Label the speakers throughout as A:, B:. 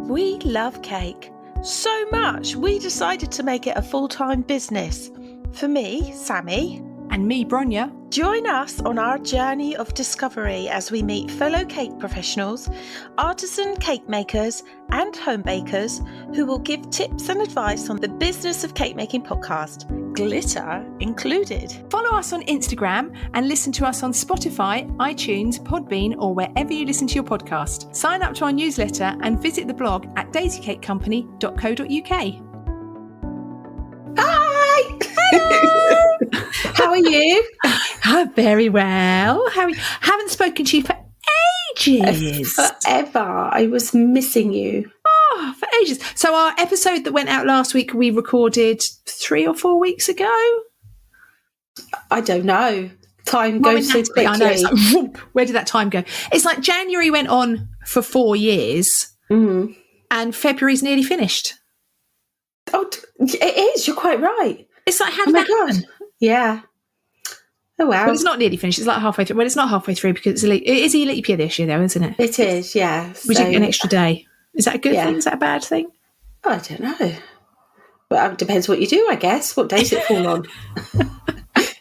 A: We love cake so much we decided to make it a full-time business. For me, Sammie.
B: And me, Bronya.
A: Join us on our journey of discovery as we meet fellow cake professionals, artisan cake makers and home bakers who will give tips and advice on the Business of Cake Making podcast, glitter included.
B: Follow us on Instagram and listen to us on Spotify, iTunes, Podbean, or wherever you listen to your podcast. Sign up to our newsletter and visit the blog at daisycakecompany.co.uk.
A: Hi!
B: Hello!
A: How are you?
B: I'm very well. Haven't spoken to you for ages.
A: Forever. I was missing you.
B: Oh, for ages. So our episode that went out last week, we recorded 3 or 4 weeks ago.
A: I don't know. Time goes so quickly.
B: I know. It's like, whoop, where did that time go? It's like January went on for 4 years and February's nearly finished.
A: Oh, it is. You're quite right.
B: It's like, how did that happen?
A: Yeah. Oh, wow.
B: Well, it's not nearly finished. It's like halfway through. Well, it's not halfway through because it is a leap year this year, though, isn't it?
A: It is, yeah.
B: We did get an extra day. Is that a good thing? Is that a bad thing?
A: I don't know. Well, it depends what you do, I guess. What days it fall on?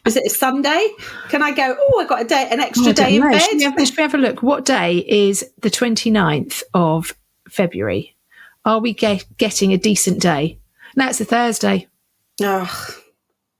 A: Is it a Sunday? Can I go, I got an extra day in bed?
B: Should we have a look? What day is the 29th of February? Are we getting a decent day? No, it's a Thursday.
A: Oh.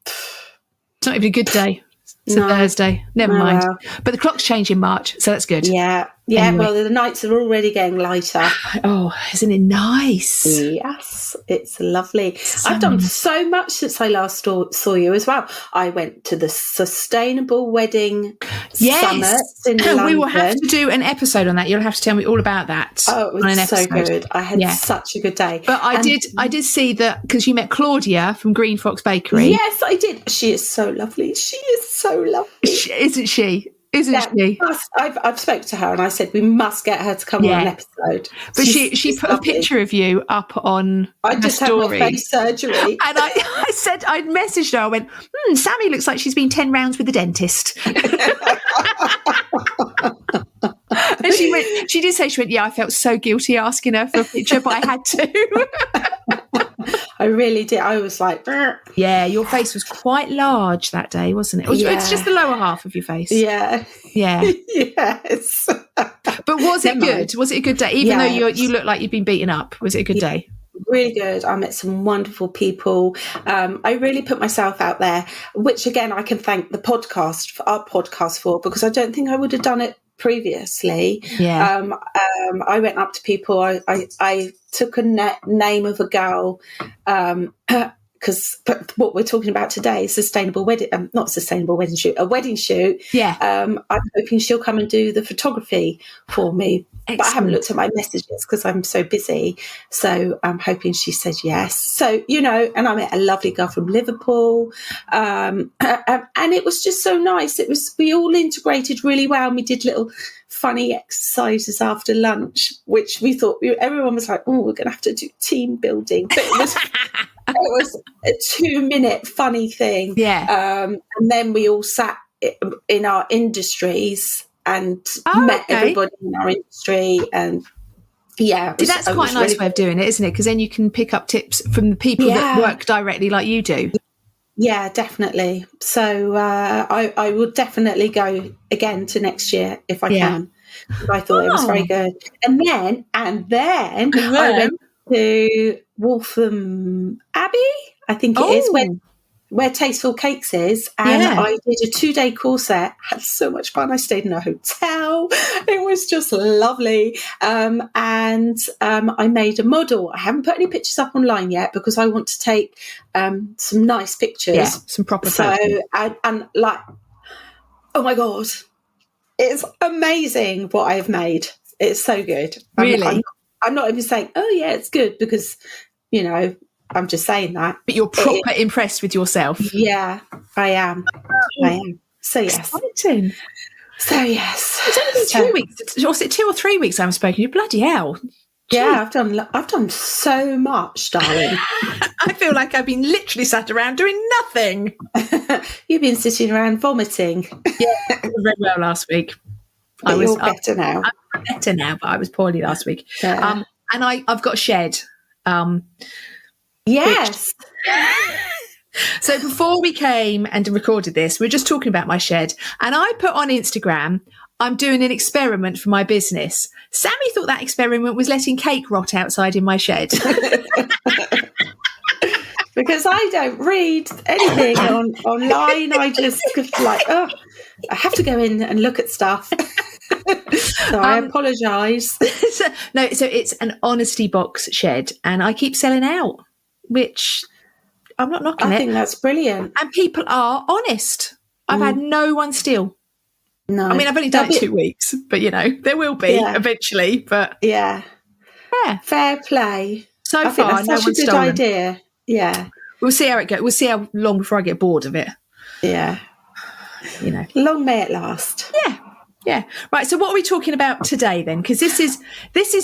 B: It's not even a good day. It's a Thursday. Never mind. Well. But the clocks change in March, so that's good.
A: Yeah. Yeah, anyway. Well, the nights are already getting lighter.
B: Oh, isn't it nice?
A: Yes, it's lovely. I've done so much since I last saw you as well. I went to the Sustainable Wedding Summit in London.
B: We will have to do an episode on that. You'll have to tell me all about that.
A: Oh, it was so good. I had such a good day.
B: But I did see that because you met Claudia from Green Fox Bakery.
A: Yes, I did. She is so lovely. She is so lovely.
B: Isn't she? Isn't she?
A: I've spoken to her and I said we must get her to come on an episode.
B: But she put a picture of you up on
A: I just
B: story.
A: Had my face surgery.
B: And I said, I messaged her, I went, Sammie looks like she's been 10 rounds with the dentist. And she did say, I felt so guilty asking her for a picture, but I had to.
A: I really did. I was like,
B: yeah, your face was quite large that day, wasn't it? It's just the lower half of your face.
A: Yeah. Yes.
B: But was it good? Was it a good day? Even though you look like you'd been beaten up, was it a good day?
A: Really good. I met some wonderful people. I really put myself out there, which again, I can thank our podcast for, because I don't think I would have done it previously. I went up to people. I took a name of a girl because what we're talking about today is a wedding shoot. I'm hoping she'll come and do the photography for me. Excellent. But I haven't looked at my messages because I'm so busy. So I'm hoping she said yes. So, and I met a lovely girl from Liverpool. And it was just so nice. We all integrated really well. And we did little funny exercises after lunch, which we thought everyone was like, we're going to have to do team building. But it was a 2-minute funny thing. And then we all sat in our industries and met everybody in our industry. And
B: that's quite a nice way of doing it, isn't it? Because then you can pick up tips from the people that work directly like you do.
A: Yeah, definitely. So I will definitely go again to next year if I can. I thought it was very good. And then I went to Waltham Abbey, I think it is, where Tasteful Cakes is, and I did a 2-day course there. Had so much fun. I stayed in a hotel. It was just lovely. And I made a model. I haven't put any pictures up online yet because I want to take some nice pictures.
B: Some proper photos.
A: And like, oh my God, it's amazing what I have made. It's so good.
B: Really?
A: I'm not even saying, it's good because, I'm just saying that.
B: But you're proper impressed with yourself.
A: Yeah, I am. So, yes.
B: Exciting.
A: So, yes.
B: It's only been 2 weeks. Or was it 2 or 3 weeks I haven't spoken? You bloody hell.
A: Yeah, I've done so much, darling.
B: I feel like I've been literally sat around doing nothing.
A: You've been sitting around vomiting.
B: Yeah, I was very well last week.
A: You're better now.
B: I'm better now, but I was poorly last week.
A: Yeah.
B: And I've got a shed.
A: Yes.
B: So before we came and recorded this, we were just talking about my shed, and I put on Instagram, I'm doing an experiment for my business. Sammie thought that experiment was letting cake rot outside in my shed.
A: Because I don't read anything online. I just like, I have to go in and look at stuff. So I apologise.
B: So it's an honesty box shed, and I keep selling out, which I'm not knocking it.
A: I think that's brilliant.
B: And people are honest. I've had no one steal.
A: No.
B: I mean, I've only done it 2 weeks, but, there will be eventually. But
A: yeah. Fair play.
B: So
A: I
B: far,
A: think that's
B: no
A: such
B: one's
A: a good
B: stolen.
A: idea. Yeah.
B: We'll see how it goes. We'll see how long before I get bored of it.
A: Yeah. Long may it last.
B: Yeah. Right. So what are we talking about today then? Because this is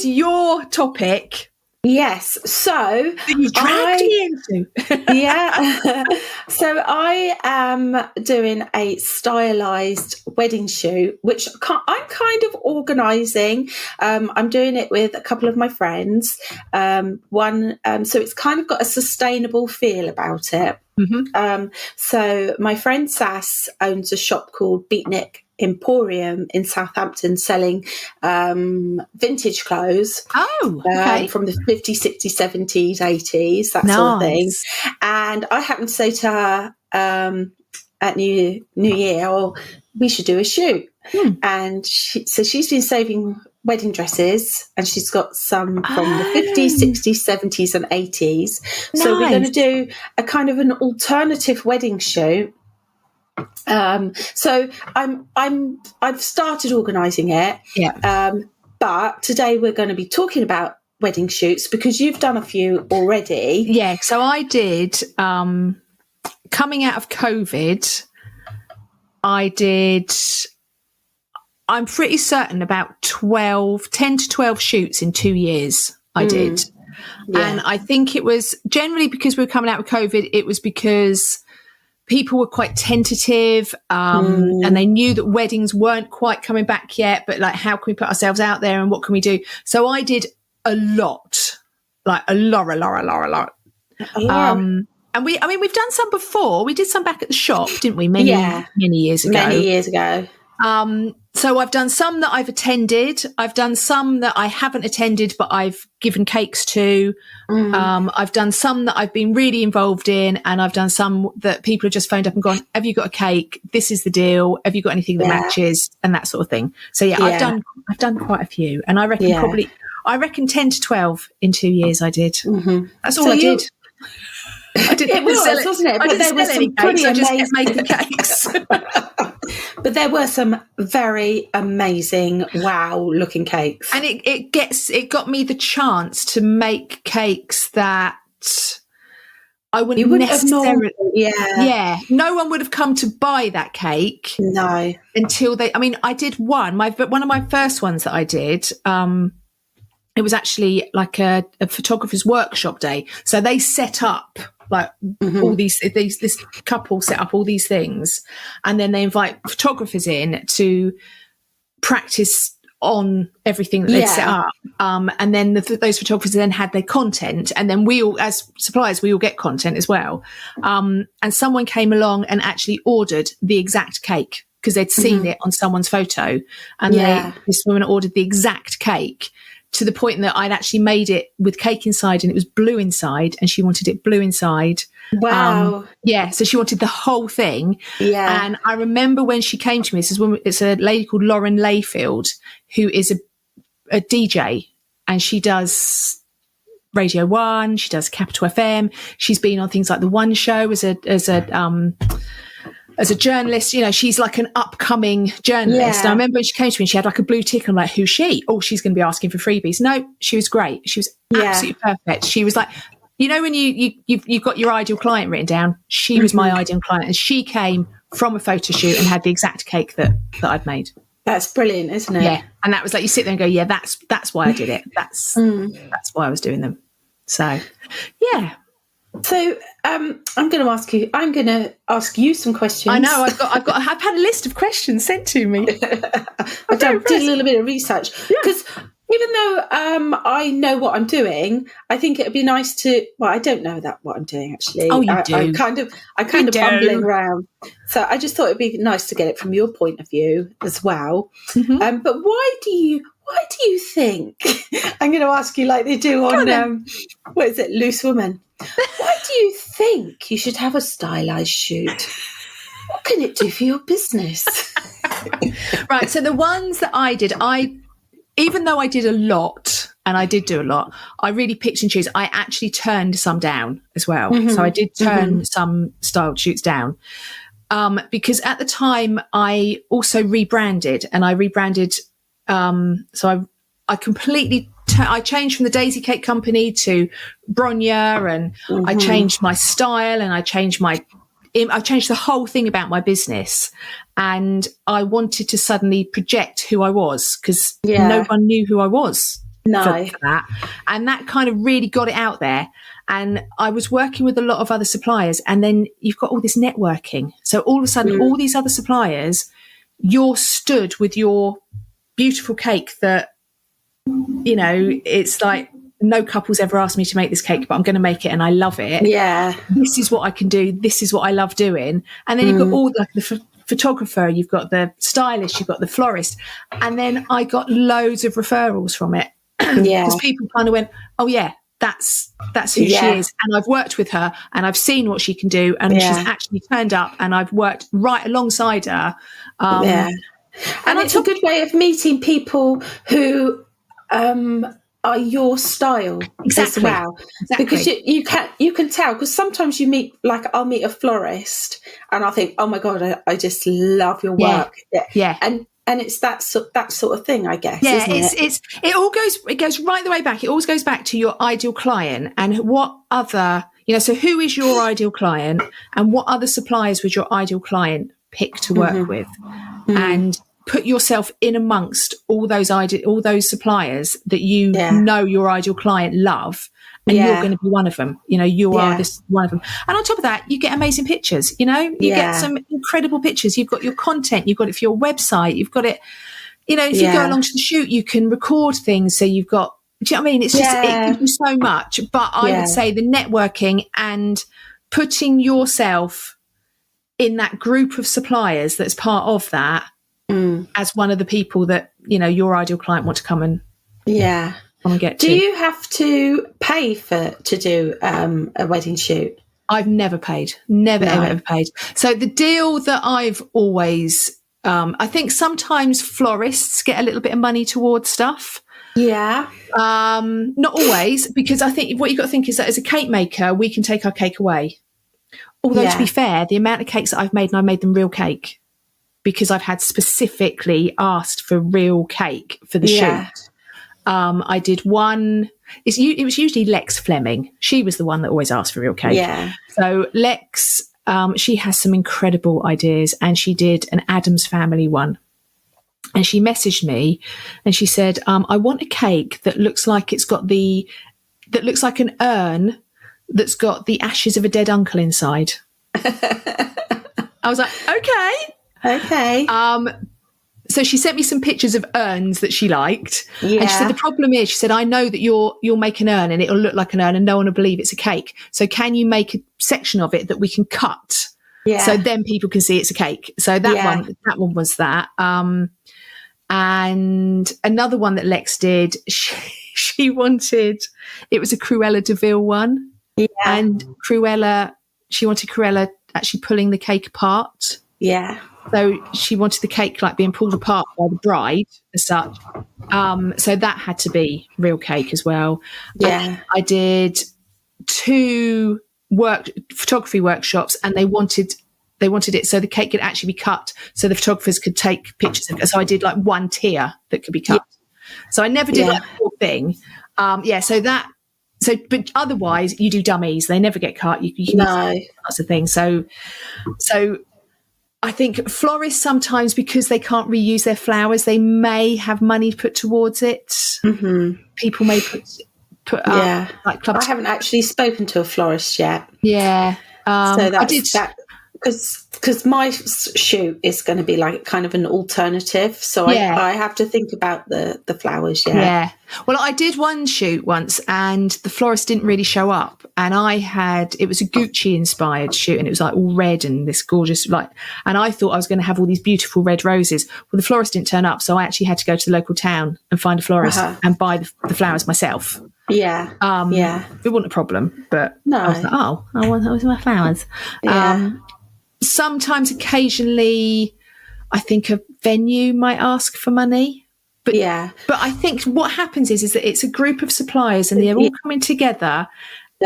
B: your topic.
A: Yes. So
B: that you dragged me into.
A: Yeah. So I am doing a stylized wedding shoot, which I'm kind of organising. I'm doing it with a couple of my friends. So it's kind of got a sustainable feel about it. Mm-hmm. So my friend Sass owns a shop called Beatnik Emporium in Southampton, selling vintage clothes.
B: Oh, okay.
A: From the 50s, 60s, 70s, 80s, that sort of thing. And I happened to say to her at New Year, we should do a shoot. And she's been saving wedding dresses, and she's got some from the 50s, 60s, 70s and 80s. So we're going to do a kind of an alternative wedding shoot. So I've started organising it. Yeah. But today we're going to be talking about wedding shoots because you've done a few already.
B: Yeah. So I did, coming out of COVID, I'm pretty certain about 10 to 12 shoots in 2 years I did. Yeah. And I think it was generally because we were coming out of COVID, it was because people were quite tentative and they knew that weddings weren't quite coming back yet, but like, how can we put ourselves out there and what can we do? So I did a lot. And we've done some before. We did some back at the shop, didn't we? Many years ago. So I've done some that I've attended. I've done some that I haven't attended, but I've given cakes to. I've done some that I've been really involved in, and I've done some that people have just phoned up and gone, have you got a cake? This is the deal. Have you got anything that matches? And that sort of thing. So I've done quite a few, and I reckon 10 to 12 in 2 years I did. Mm-hmm. That's all I did. I didn't
A: wasn't it? But there were some pretty amazing.
B: I just kept making cakes.
A: But there were some very amazing, wow-looking cakes,
B: and it got me the chance to make cakes that I wouldn't necessarily. No one would have come to buy that cake.
A: No,
B: until they. I mean, I did one of my first ones that I did. It was actually like a photographer's workshop day, so they set up. Like all this couple set up all these things, and then they invite photographers in to practice on everything that they'd set up. And then those photographers then had their content, and then we all, as suppliers, we all get content as well. And someone came along and actually ordered the exact cake because they'd seen it on someone's photo, and this woman ordered the exact cake. To the point that I'd actually made it with cake inside and it was blue inside, and she wanted it blue inside.
A: Wow.
B: So she wanted the whole thing.
A: Yeah.
B: And I remember when she came to me, it's a lady called Lauren Layfield, who is a DJ, and she does Radio 1, she does Capital FM. She's been on things like The One Show as a journalist. She's like an upcoming journalist. Yeah. And I remember when she came to me, she had like a blue tick. I'm like, who's she? Oh, she's going to be asking for freebies. No, she was great. She was absolutely perfect. She was like, when you've got your ideal client written down, she was my ideal client. And she came from a photo shoot and had the exact cake that I'd made.
A: That's brilliant, isn't it?
B: Yeah. And that was like, you sit there and go, yeah, that's why I did it. That's why I was doing them. So, yeah.
A: So I'm going to ask you some questions.
B: I know I've had a list of questions sent to me.
A: I did a little bit of research because Even though I know what I'm doing, I think it would be nice to. Well, I don't know that what I'm doing actually.
B: Oh, you do.
A: I'm kind of bumbling around. So I just thought it'd be nice to get it from your point of view as well.
B: Mm-hmm.
A: But why do you think? I'm going to ask you like they do on what is it, Loose Woman? Why do you think you should have a stylized shoot? What can it do for your business?
B: Right. So the ones that I did, even though I did a lot, and I did do a lot, I really picked and choose. I actually turned some down as well. Mm-hmm. So I did turn some styled shoots down because at the time I also rebranded, and I rebranded. So I completely I changed from the Daisy Cake Company to Bronya, and I changed my style, and I changed the whole thing about my business. And I wanted to suddenly project who I was, because no one knew who I was for that. And that kind of really got it out there. And I was working with a lot of other suppliers, and then you've got all this networking. So all of a sudden, all these other suppliers, you're stood with your beautiful cake that, you know, it's like, no couple's ever asked me to make this cake, but I'm going to make it and I love it.
A: Yeah.
B: This is what I can do. This is what I love doing. And then you've got all the photographer, you've got the stylist, you've got the florist. And then I got loads of referrals from it.
A: Yeah.
B: Because people kind of went, oh yeah, that's who she is. And I've worked with her and I've seen what she can do. And she's actually turned up, and I've worked right alongside her.
A: And it's a good way of meeting people who, are your style as well. Exactly. Because you can tell, because sometimes you meet, like I'll meet a florist and I think, oh my God, I just love your work.
B: Yeah.
A: And it's that sort of thing, I guess.
B: Yeah,
A: isn't
B: it goes right the way back. It always goes back to your ideal client, and what other, so who is your ideal client, and what other suppliers would your ideal client pick to work with, and put yourself in amongst all those suppliers that you know your ideal client love, and you're going to be one of them. You are this one of them. And on top of that, you get amazing pictures. You get some incredible pictures. You've got your content. You've got it for your website. You've got it. If you go along to the shoot, you can record things. So you've got. Do you know what I mean? It's just it gives you so much. But I would say the networking and putting yourself in that group of suppliers that's part of that. As one of the people that your ideal client want to come and get to.
A: Do you have to pay to do a wedding shoot?
B: I've never paid, ever paid. So the deal that I've always, I think sometimes florists get a little bit of money towards stuff.
A: Yeah.
B: Not always, because I think what you've got to think is that as a cake maker, we can take our cake away. Although to be fair, the amount of cakes that I've made, and I made them real cake, because I've had specifically asked for real cake for the shoot. I did one. It was usually Lex Fleming. She was the one that always asked for real cake.
A: Yeah.
B: So Lex, she has some incredible ideas, and she did an Addams Family one. And she messaged me and she said, I want a cake that looks like that looks like an urn that's got the ashes of a dead uncle inside. I was like, okay. So she sent me some pictures of urns that she liked. Yeah. And she said, the problem is, she said, I know that you'll make an urn and it'll look like an urn and no one will believe it's a cake. So can you make a section of it that we can cut? Yeah. So then people can see it's a cake. So that one was that. And another one that Lex did, she wanted, it was a Cruella de Vil one. Yeah. And she wanted Cruella actually pulling the cake apart.
A: Yeah.
B: So she wanted the cake like being pulled apart by the bride as such. So that had to be real cake as well.
A: Yeah.
B: I did 2 photography workshops, and they wanted it so the cake could actually be cut so the photographers could take pictures of it. So I did like 1 tier that could be cut. Yeah. So I never did like the whole thing. But otherwise you do dummies. They never get cut. You can that's the thing. So I think florists sometimes, because they can't reuse their flowers, they may have money put towards it. Mm-hmm. People may put up like clubs.
A: I haven't actually spoken to a florist yet.
B: Yeah.
A: So that's that. because my shoot is going to be like kind of an alternative, so I have to think about the flowers.
B: Yeah. Well, I did one shoot once and the florist didn't really show up, and it was a Gucci inspired shoot, and it was like all red and this gorgeous and I thought I was going to have all these beautiful red roses. Well, the florist didn't turn up, so I actually had to go to the local town and find a florist and buy the flowers myself.
A: It
B: wasn't a problem, but
A: no.
B: I was like, I want those my flowers. Sometimes, occasionally, I think a venue might ask for money. But I think what happens is that it's a group of suppliers and they're all coming together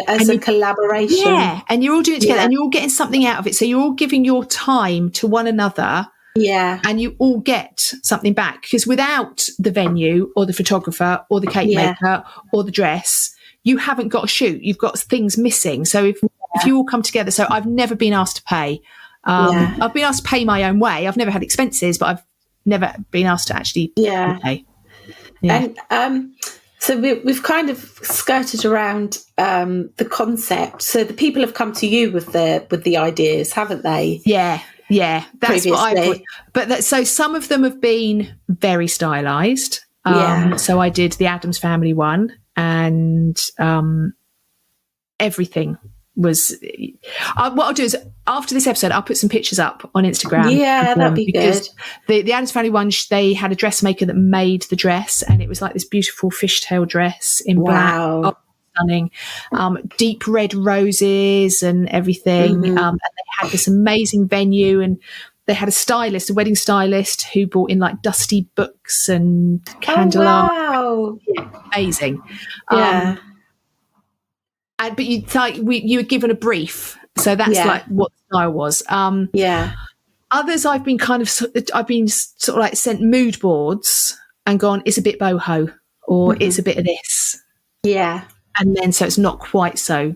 A: as a collaboration.
B: Yeah, and you're all doing it together and you're all getting something out of it. So you're all giving your time to one another.
A: Yeah.
B: And you all get something back, because without the venue or the photographer or the cake maker or the dress, you haven't got a shoot. You've got things missing. So if you all come together, so I've never been asked to pay. I've been asked to pay my own way. I've never had expenses, but I've never been asked to actually pay. Yeah.
A: And so we've kind of skirted around the concept. So the people have come to you with the ideas, haven't they?
B: Yeah, that's what I put. But so some of them have been very stylized. So I did the Addams Family one, and everything was. What I'll do is after this episode, I'll put some pictures up on Instagram.
A: Yeah, that'd be good.
B: The Addams Family one, they had a dressmaker that made the dress, and it was like this beautiful fishtail dress in black. Oh, stunning, deep red roses and everything. And they had this amazing venue, and they had a wedding stylist who brought in like dusty books and candelabra.
A: Oh, wow.
B: Amazing.
A: Yeah.
B: But you were given a brief, so that's like what the style was. Others I've been sort of like sent mood boards and gone, it's a bit boho, or it's a bit of this.
A: Yeah.
B: And then so it's not quite so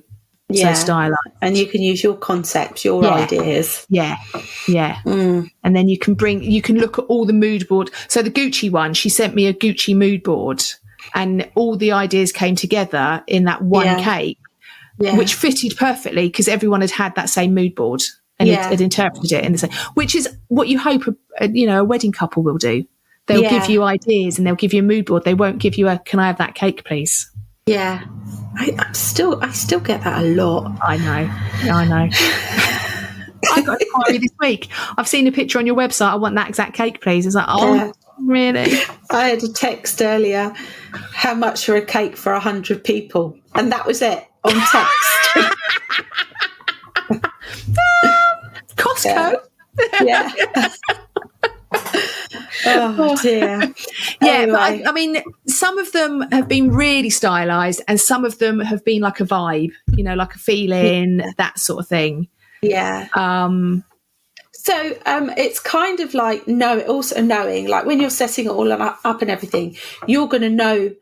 B: stylized.
A: And you can use your concepts, your ideas.
B: Yeah. And then you can look at all the mood board. So the Gucci one, she sent me a Gucci mood board, and all the ideas came together in that one cake, which fitted perfectly because everyone had that same mood board and had interpreted it in the same, which is what you hope a wedding couple will do. They'll give you ideas and they'll give you a mood board. They won't give you can I have that cake, please?
A: Yeah, I still get that a lot.
B: I know. I got an inquiry this week. I've seen a picture on your website. I want that exact cake, please. It's like, really?
A: I had a text earlier. How much for a cake for 100 people? And that was it on text.
B: Costco.
A: Yeah. Oh dear.
B: Yeah,
A: Anyway.
B: but I mean, some of them have been really stylized, and some of them have been like a vibe, like a feeling, that sort of thing.
A: Yeah. So it's kind of like also knowing, like when you're setting it all up and everything, you're going to know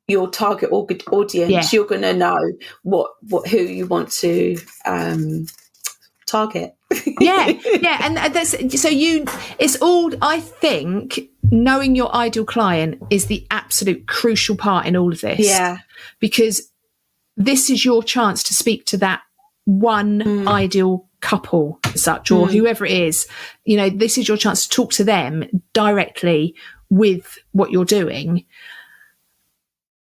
A: your target audience.
B: Yeah.
A: You're going to know who you want to target.
B: And it's all, I think knowing your ideal client is the absolute crucial part in all of this, because this is your chance to speak to that one ideal couple as such, or whoever it is. This is your chance to talk to them directly with what you're doing.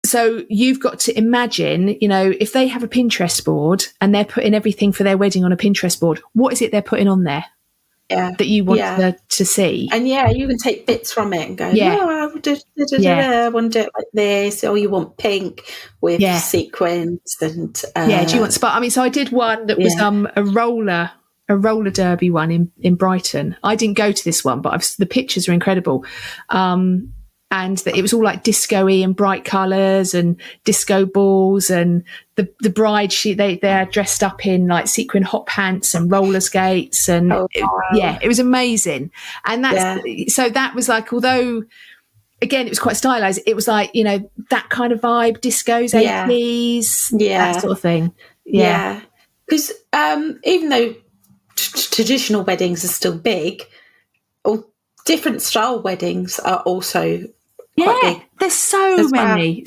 B: So you've got to imagine, if they have a Pinterest board and they're putting everything for their wedding on a Pinterest board, what is it they're putting on there that you want to see? And
A: you can take bits from it and go, I want to do it like this, or you want pink with sequins and
B: do you want spot? I mean, so I did one that was a roller derby one in Brighton. I didn't go to this one, but the pictures are incredible. And that it was all like disco-y and bright colours and disco balls, and the bride, they're dressed up in like sequin hot pants and roller skates, and it was amazing. And so that was like, although again it was quite stylized, it was like that kind of vibe, discos, 80s, that sort of thing.
A: Because even though traditional weddings are still big, or different style weddings are also quite big.
B: There's so many.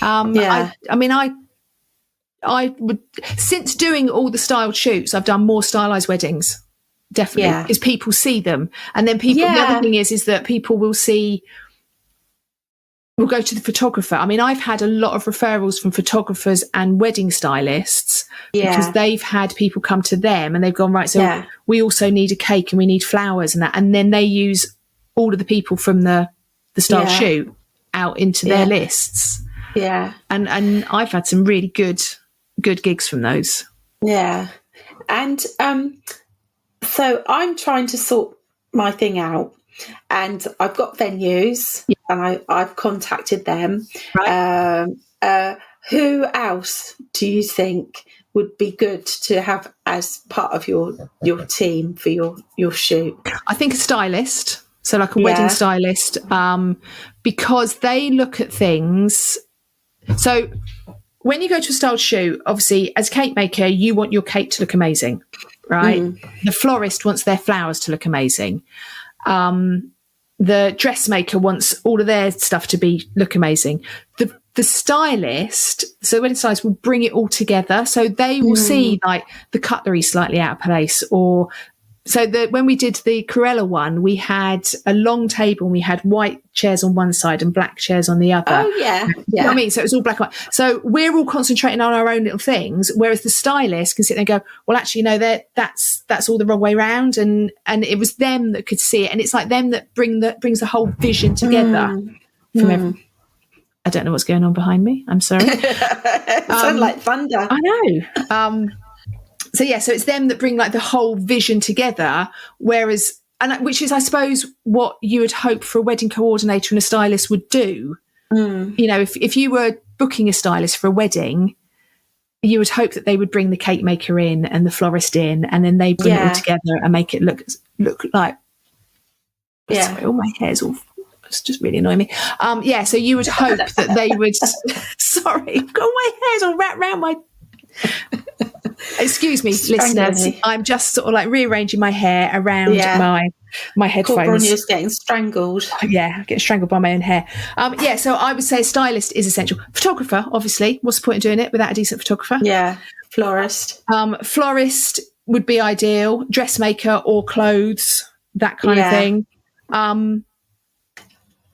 B: I mean, I would, since doing all the styled shoots, I've done more stylized weddings, definitely, because people see them, and then people. The other thing is that people will go to the photographer. I mean, I've had a lot of referrals from photographers and wedding stylists because they've had people come to them and they've gone, right, so we also need a cake and we need flowers and that, and then they use all of the people from the style shoot out into their lists. Yeah, and I've had some really good gigs from those. Yeah,
A: and so I'm trying to sort my thing out, and I've got venues, and I've contacted them. Right. Who else do you think would be good to have as part of your team for your shoot?
B: I think a stylist, so like a wedding stylist, because they look at things. So when you go to a styled shoot, obviously as a cake maker, you want your cake to look amazing, right? The florist wants their flowers to look amazing. The dressmaker wants all of their stuff to look amazing. The stylist, so the wedding stylist will bring it all together. So they will see like the cutlery slightly out of place, or so when we did the Cruella one, we had a long table and we had white chairs on one side and black chairs on the other.
A: Oh, yeah.
B: You know what I mean? So it was all black and white. So we're all concentrating on our own little things, whereas the stylist can sit there and go, well, actually, no, that's all the wrong way around. And it was them that could see it. And it's like them that brings the whole vision together from everyone. I don't know what's going on behind me. I'm sorry.
A: It sounds like thunder.
B: I know. So it's them that bring like the whole vision together, whereas, which is, I suppose, what you would hope for a wedding coordinator and a stylist would do. You know, if you were booking a stylist for a wedding, you would hope that they would bring the cake maker in and the florist in, and then they bring it all together and make it look like. Sorry, all my hair's all. It's just really annoying me. So you would hope that they would. Sorry, I've got my hair's all wrapped around my. Excuse me, listeners. I'm just sort of like rearranging my hair around my headphones.
A: Bronya's getting strangled.
B: Yeah, I get strangled by my own hair. So I would say stylist is essential. Photographer, obviously. What's the point of doing it without a decent photographer?
A: Yeah, florist.
B: Florist would be ideal. Dressmaker or clothes, that kind of thing.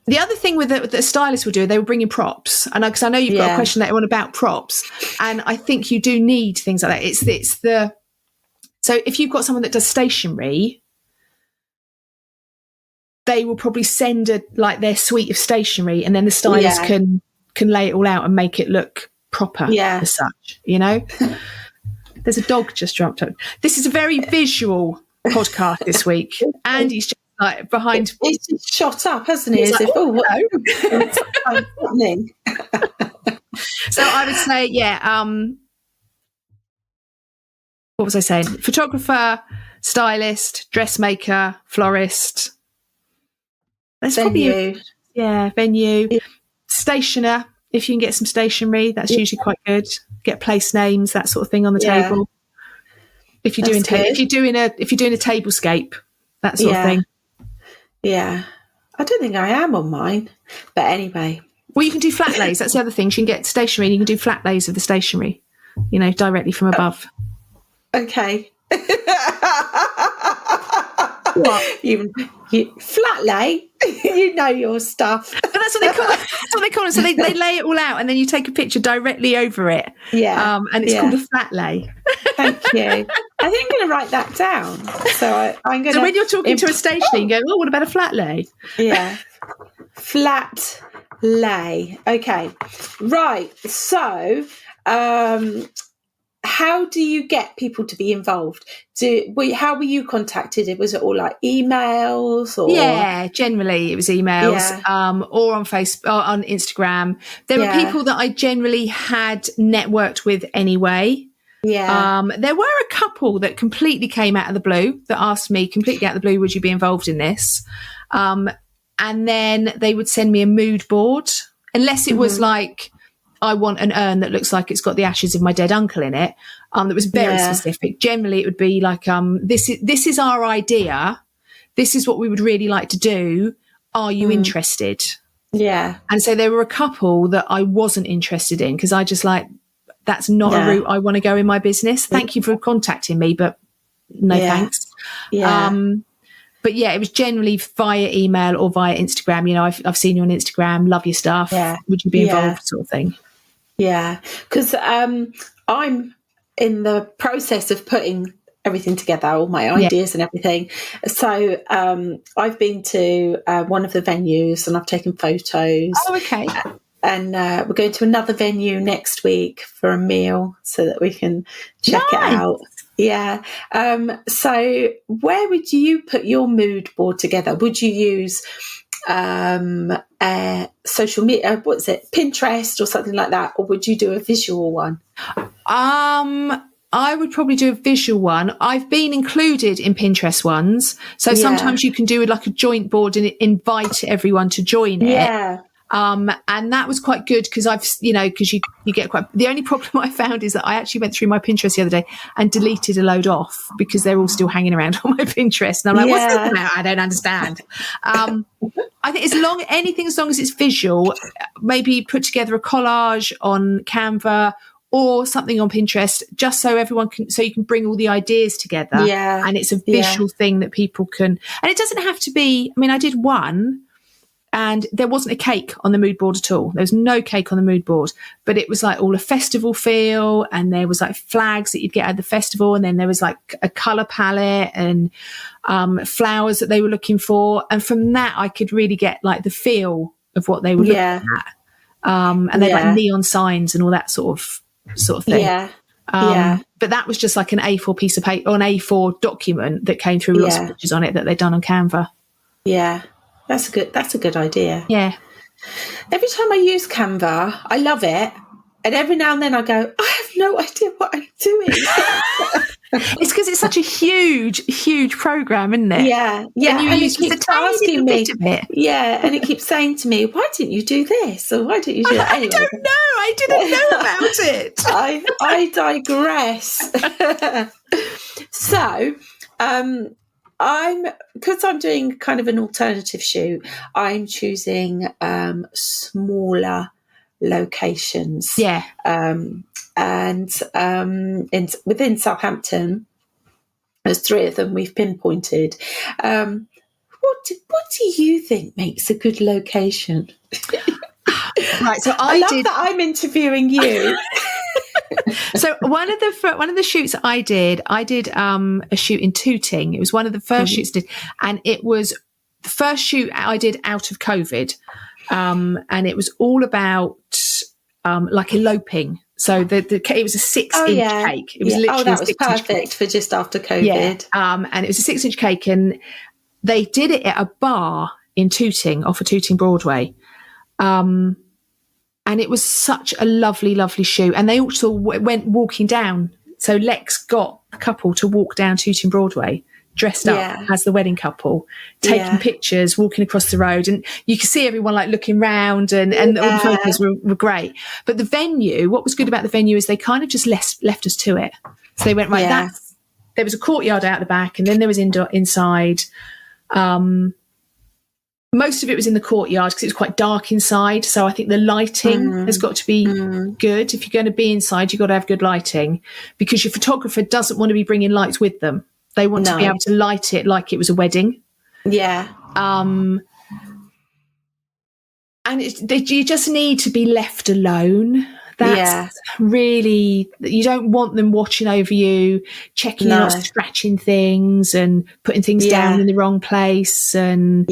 B: The other thing with the stylist will do, they will bring in props. And because I know you've got a question later on about props, and I think you do need things like that. So if you've got someone that does stationery, they will probably send their suite of stationery, and then the stylist can lay it all out and make it look proper as such, you know? There's a dog just jumped up. This is a very visual podcast this week. Andy's just like behind.
A: He's just shot up, hasn't he? As if, what's happening?
B: So I would say, what was I saying? Photographer, stylist, dressmaker, florist. That's
A: venue.
B: Venue. Yeah. Stationer. If you can get some stationery, that's usually quite good. Get place names, that sort of thing on the table. If you're doing if you're doing a tablescape, that sort of thing. Yeah.
A: I don't think I am on mine. But anyway.
B: Well, you can do flat lays. That's the other thing. You can get stationery and you can do flat lays of the stationery, you know, directly from above.
A: Okay. What? You flat lay? You know your stuff.
B: But that's what they call it. That's what they call it. So they lay it all out and then you take a picture directly over it.
A: Yeah.
B: And it's called a flat lay.
A: Thank you. I think I'm going to write that down. So I'm going to.
B: So when you're talking to a stationer, you go, "Oh, what about a flat lay?"
A: Yeah. Flat lay. Okay. Right. So, how do you get people to be involved? How were you contacted? Was it all like emails? Or?
B: Yeah, generally it was emails, or on Facebook, or on Instagram. There were people that I generally had networked with anyway. Yeah. There were a couple that completely came out of the blue that asked me completely out of the blue, would you be involved in this? And then they would send me a mood board, unless it was like, I want an urn that looks like it's got the ashes of my dead uncle in it. That was very specific. Generally, it would be like, this is our idea. This is what we would really like to do. Are you interested?
A: Yeah.
B: And so there were a couple that I wasn't interested in because I just like, that's not a route I want to go in my business. Thank you for contacting me, but no thanks. But yeah, it was generally via email or via Instagram. You know, I've seen you on Instagram, love your stuff. Would you be involved, sort of thing?
A: Yeah, because I'm in the process of putting everything together, all my ideas and everything. So I've been to one of the venues and I've taken photos.
B: Oh, okay.
A: And we're going to another venue next week for a meal so that we can check it out. Yeah. So where would you put your mood board together? Would you use social media, Pinterest or something like that? Or would you do a visual one?
B: I would probably do a visual one. I've been included in Pinterest ones. So sometimes you can do like a joint board and invite everyone to join it.
A: Yeah.
B: And that was quite good because because you get quite, the only problem I found is that I actually went through my Pinterest the other day and deleted a load off because they're all still hanging around on my Pinterest. And I'm like, what's this about? I don't understand. I think as long as it's visual, maybe put together a collage on Canva or something on Pinterest, just so you can bring all the ideas together. Yeah. And it's a visual thing that people can, and it doesn't have to be, I mean, I did one, and there wasn't a cake on the mood board at all. There was no cake on the mood board, but it was like all a festival feel, and there was like flags that you'd get at the festival, and then there was like a colour palette and flowers that they were looking for. And from that, I could really get like the feel of what they were looking at. And they had like neon signs and all that sort of thing. Yeah. But that was just like an A4 piece of paper, or an A4 document that came through lots of pictures on it that they'd done on Canva. Yeah.
A: That's a good idea.
B: Yeah.
A: Every time I use Canva, I love it. And every now and then I go, I have no idea what I'm doing.
B: It's because it's such a huge program, isn't it?
A: Yeah. Yeah. And it keeps asking me. Yeah. And it keps saying to me, why didn't you do this? Or why didn't you do that? Anyway.
B: I don't know. I didn't know about
A: it. I digress. So, because I'm doing kind of an alternative shoot, I'm choosing smaller locations. Yeah. Within Southampton, there's 3 of them we've pinpointed. What do you think makes a good location?
B: Right. So
A: I love that I'm interviewing you.
B: So one of the shoots I did a shoot in Tooting. It was one of the first shoots I did, and it was the first shoot I did out of COVID, and it was all about like eloping. So it was a 6-inch cake. It was literally
A: that was perfect for just after COVID.
B: Yeah. And it was a 6-inch cake, and they did it at a bar in Tooting, off of Tooting Broadway. And it was such a lovely, lovely shoot. And they also went walking down. So Lex got a couple to walk down Tooting Broadway, dressed up as the wedding couple, taking pictures, walking across the road. And you could see everyone like looking round, and all the photos were great. But the venue, what was good about the venue is they kind of just left us to it. So they went, there was a courtyard out the back, and then there was inside. Most of it was in the courtyard because it was quite dark inside. So I think the lighting has got to be good. If you're going to be inside, you've got to have good lighting, because your photographer doesn't want to be bringing lights with them. They want to be able to light it like it was a wedding. Yeah. And you just need to be left alone. That's really, you don't want them watching over you, checking you're not scratching things and putting things down in the wrong place. And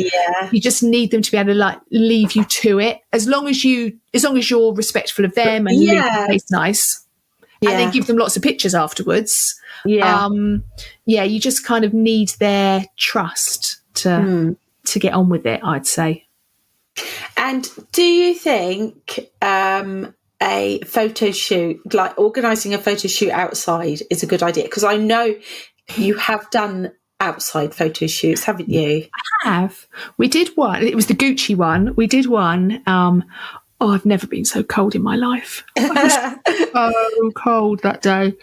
B: you just need them to be able to like leave you to it, as long as you're respectful of them and leave the place nice. And then give them lots of pictures afterwards. You just kind of need their trust to get on with it, I'd say.
A: And do you think a photo shoot, like organising a photo shoot outside, is a good idea? Because I know you have done outside photo shoots, haven't you?
B: I have. We did one. It was the Gucci one. We did one. I've never been so cold in my life. I was so cold that day,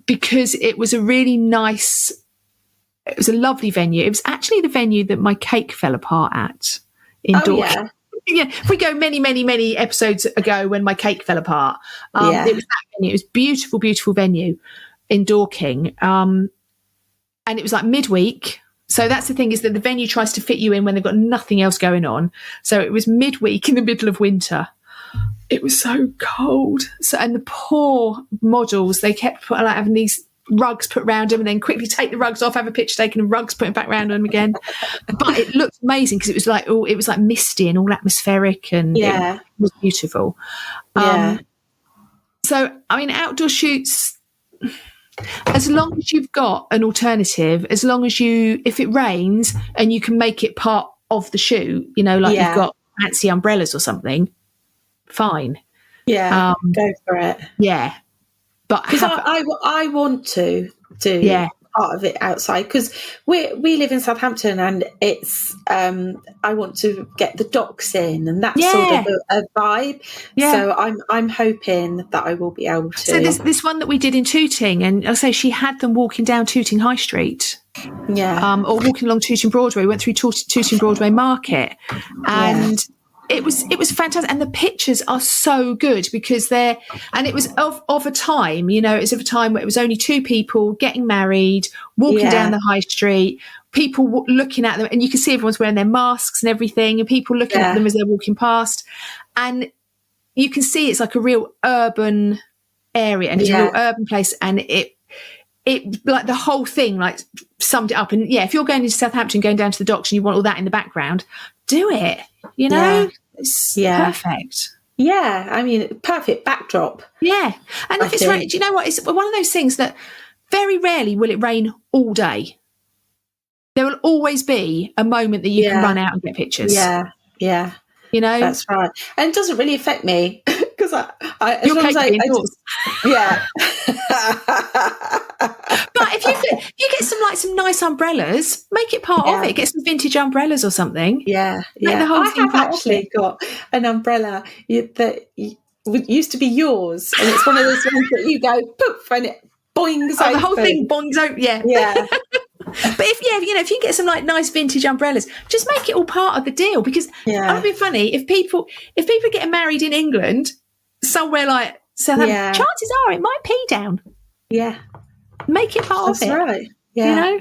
B: because it was a really nice, it was a lovely venue. It was actually the venue that my cake fell apart at in Dorking. Yeah, if we go many episodes ago when my cake fell apart,
A: Yeah.
B: it was that venue. It was beautiful, beautiful venue in Dorking, and it was like midweek. So that's the thing, is that the venue tries to fit you in when they've got nothing else going on. So it was midweek in the middle of winter. It was so cold. So, and the poor models, they kept having these rugs put around them and then quickly take the rugs off, have a picture taken and rugs put back around them again. But it looked amazing because it was like misty and all atmospheric, and it was beautiful. So, I mean, outdoor shoots, as long as you've got an alternative, as long as if it rains and you can make it part of the shoot, you've got fancy umbrellas or something, fine.
A: Yeah, go for it.
B: Yeah. But
A: because I want to do part of it outside, because we live in Southampton, and it's I want to get the docks in, and that's sort of a vibe. So I'm hoping that I will be able to.
B: So this one that we did in Tooting, and I'll say she had them walking down Tooting High Street, or walking along Tooting Broadway. We went through Tooting Broadway Market, and it was fantastic, and the pictures are so good because it was of a time, it was of a time where it was only two people getting married, walking down the high street, people looking at them, and you can see everyone's wearing their masks and everything, and people looking at them as they're walking past, and you can see it's like a real urban area, and it's a real urban place, and it like the whole thing like summed it up. And if you're going into Southampton, going down to the docks, and you want all that in the background, do it. It's perfect.
A: Yeah, I mean, perfect backdrop.
B: Yeah, and if it's raining, do you know what? It's one of those things that very rarely will it rain all day. There will always be a moment that you can run out and get pictures.
A: Yeah. That's right. And it doesn't really affect me because as long as I
B: But if you get some nice umbrellas, make it part of it. Get some vintage umbrellas or something.
A: Yeah. I have actually got an umbrella that used to be yours, and it's one of those ones that you go poof and it boings open.
B: The whole thing boings out. Yeah. But if you get some like nice vintage umbrellas, just make it all part of the deal, because it would be funny if people are getting married in England somewhere like Southampton, chances are it might pee down.
A: Yeah.
B: Make it part of it.
A: That's right. Yeah.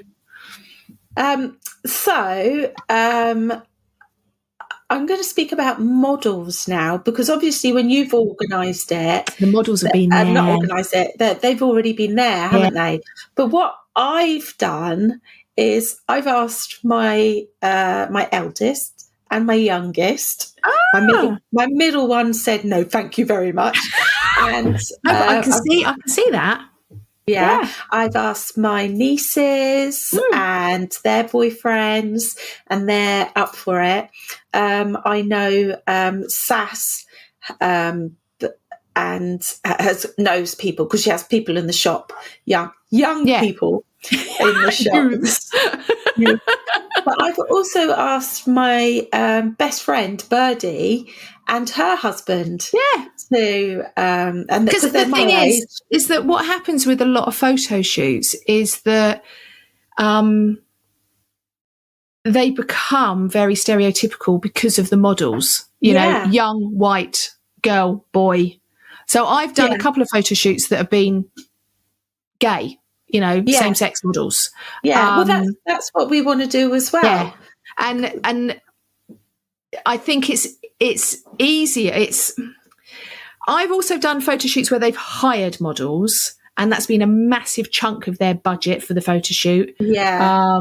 A: I'm going to speak about models now, because obviously when you've organised it,
B: the models have been there.
A: Not organised it, they've already been there, haven't they? But what I've done is I've asked my my eldest and my youngest. My middle one said no, thank you very much. And
B: I can see that.
A: Yeah, I've asked my nieces and their boyfriends, and they're up for it. I know Sass and knows people, because she has people in the shop, young people in the shop. But I've also asked my best friend Birdie and her husband. Yeah. So, and because
B: the thing is that what happens with a lot of photo shoots is that they become very stereotypical because of the models. You know, young white girl, boy. So I've done a couple of photo shoots that have been gay. Same-sex models.
A: Yeah, well, that's what we want to do as well.
B: Yeah, and I think it's easier. I've also done photo shoots where they've hired models, and that's been a massive chunk of their budget for the photo shoot.
A: Yeah.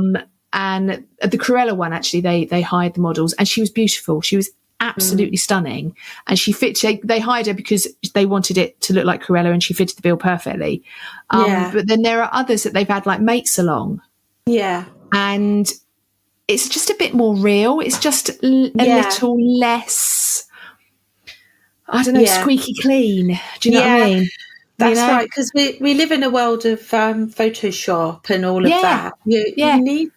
B: And the Cruella one, actually, they hired the models, and she was beautiful. She was absolutely stunning, and they hired her because they wanted it to look like Cruella, and she fitted the bill perfectly. But then there are others that they've had like mates along, and it's just a bit more real. It's just a little less, I don't know, squeaky clean. Do you know what I mean?
A: That's right, because we live in a world of Photoshop and all of that. You need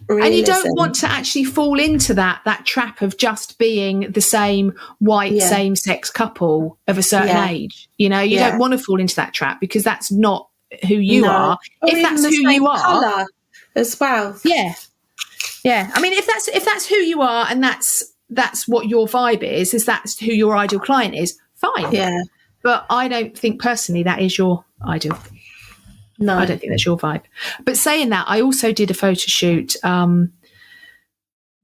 A: realism.
B: And you don't want to actually fall into that trap of just being the same white same-sex couple of a certain age. You don't want to fall into that trap, because that's not who you are.
A: Or
B: if that's who you are,
A: colour as well.
B: Yeah. I mean, if that's who you are, and that's that's what your vibe is that's who your ideal client is, fine.
A: Yeah.
B: But I don't think personally that is your ideal.
A: No.
B: I don't think that's your vibe. But saying that, I also did a photo shoot. The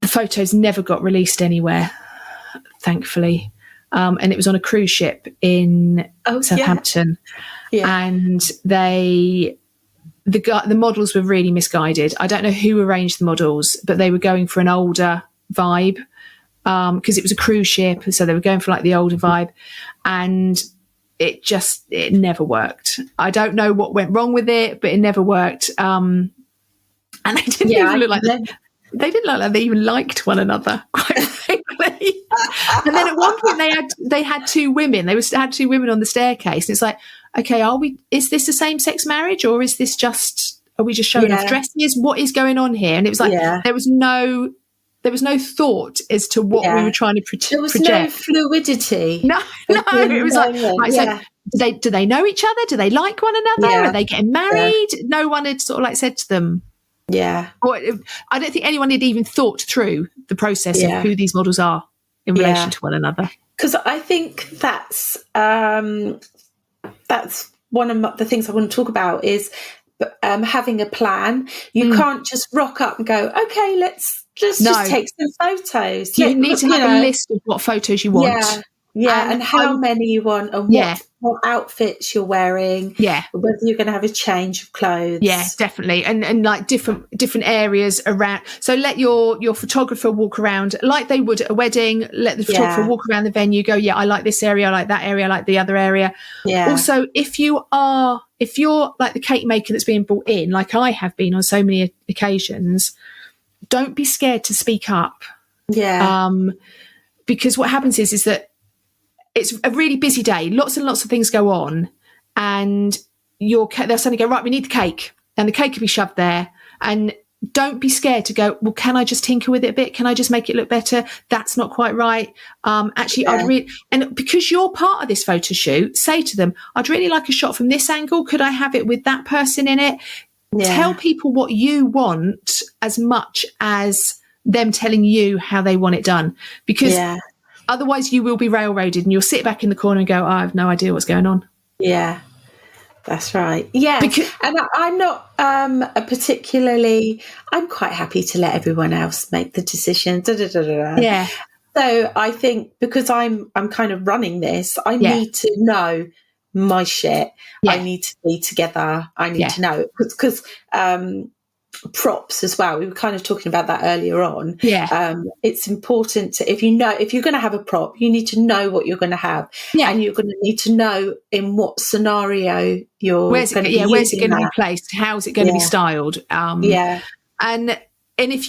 B: photos never got released anywhere, thankfully. And it was on a cruise ship in Southampton. Yeah. And the models were really misguided. I don't know who arranged the models, but they were going for an older vibe because it was a cruise ship. So they were going for like the older vibe. And it never worked. I don't know what went wrong with it, but it never worked. And they didn't even look like they didn't look like they even liked one another, quite frankly. And then at one point they had two women. They had two women on the staircase. And it's like, okay, is this a same-sex marriage, or is this are we just showing off dresses? What is going on here? And it was like there was no thought as to what we were trying to project.
A: There was no fluidity.
B: No. It was so do they know each other? Do they like one another? Are they getting married? No one had sort of like said to them. Yeah. Or I don't think anyone had even thought through the process of who these models are in relation to one another.
A: Because I think that's one of the things I want to talk about is having a plan. You can't just rock up and go, okay, let's just take some photos.
B: You need to have a list of what photos you want.
A: Yeah, and how many you want, and what outfits you're wearing. Yeah, whether you're going to have a change of clothes.
B: Yeah, definitely, and like different areas around. So let your photographer walk around like they would at a wedding. Let the photographer walk around the venue. Go, I like this area, I like that area, I like the other area. Yeah. Also, if you're like the cake maker that's being brought in, like I have been on so many occasions, don't be scared to speak up. Yeah. Because what happens is that it's a really busy day. Lots and lots of things go on, and they'll suddenly go, right, we need the cake, and the cake can be shoved there. And don't be scared to go, well, can I just tinker with it a bit? Can I just make it look better? That's not quite right. And because you're part of this photo shoot, say to them, I'd really like a shot from this angle. Could I have it with that person in it? Yeah. Tell people what you want as much as them telling you how they want it done, because otherwise you will be railroaded and you'll sit back in the corner and go, I have no idea what's going on.
A: Yeah, that's right. Yeah. And I'm not I'm quite happy to let everyone else make the decision. Yeah. So I think because I'm kind of running this, I need to know my shit. Yeah. I need to be together. I need to know because props as well. We were kind of talking about that earlier on. Yeah. It's important to, if you're going to have a prop, you need to know what you're going to have. Yeah. And you're going to need to know in what scenario where's it going to
B: be placed? How's it going to be styled? And if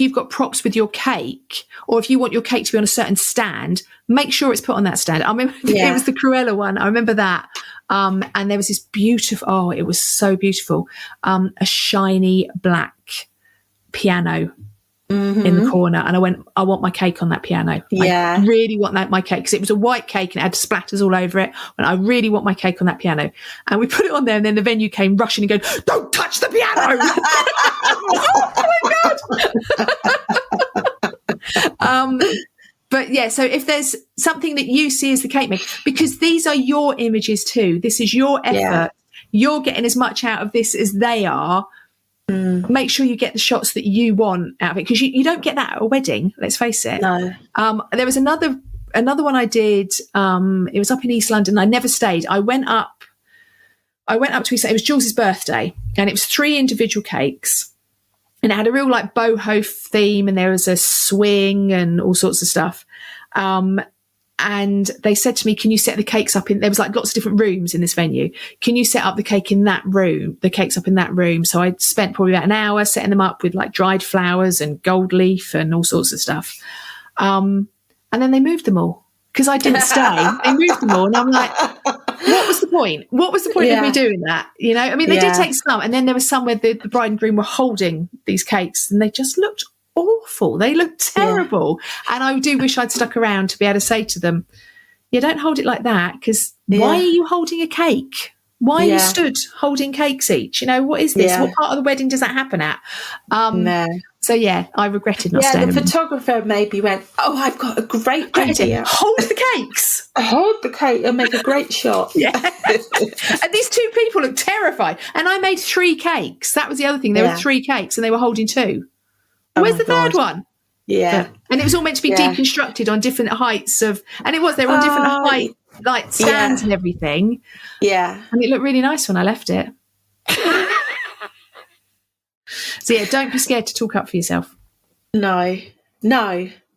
B: you've got props with your cake, or if you want your cake to be on a certain stand, make sure it's put on that stand. I remember it was the Cruella one. I remember that. And there was this beautiful, it was so beautiful, a shiny black piano in the corner. And I went, I want my cake on that piano. Yeah. I really want my cake, because it was a white cake and it had splatters all over it. And I really want my cake on that piano. And we put it on there, and then the venue came rushing and going, don't touch the piano. Oh my God. But yeah, so if there's something that you see as the cake maker, because these are your images too, this is your effort, you're getting as much out of this as they are. Make sure you get the shots that you want out of it, because you don't get that at a wedding, let's face it. No. There was another one I did, it was up in East London. I never stayed. I went up to East London. It was Jules's birthday, and it was 3 individual cakes. And it had a real like boho theme, and there was a swing and all sorts of stuff. And they said to me, can you set the cakes up there was like lots of different rooms in this venue. Can you set up the cakes up in that room? So I spent probably about an hour setting them up with like dried flowers and gold leaf and all sorts of stuff. And then they moved them all, because I didn't stay. They moved them all. And I'm like, what was the point? What was the point of me doing that? You know, I mean, they did take some, and then there was some where the bride and groom were holding these cakes, and they just looked awful. They looked terrible. And I do wish I'd stuck around to be able to say to them, don't hold it like that, because why are you holding a cake? Why are you stood holding cakes each? You know, what is this? What part of the wedding does that happen at?
A: No.
B: So, yeah, I regretted not staying.
A: The photographer maybe went, oh, I've got a great idea.
B: Hold the cakes.
A: Hold the cake and make a great shot.
B: Yeah. And these two people look terrified. And I made 3 cakes. That was the other thing. There were 3 cakes and they were holding 2. Where's the third one?
A: Yeah.
B: And it was all meant to be deconstructed on different heights of, and it was, they were on different height, like stands and everything.
A: Yeah.
B: And it looked really nice when I left it. So, yeah, don't be scared to talk up for yourself.
A: No.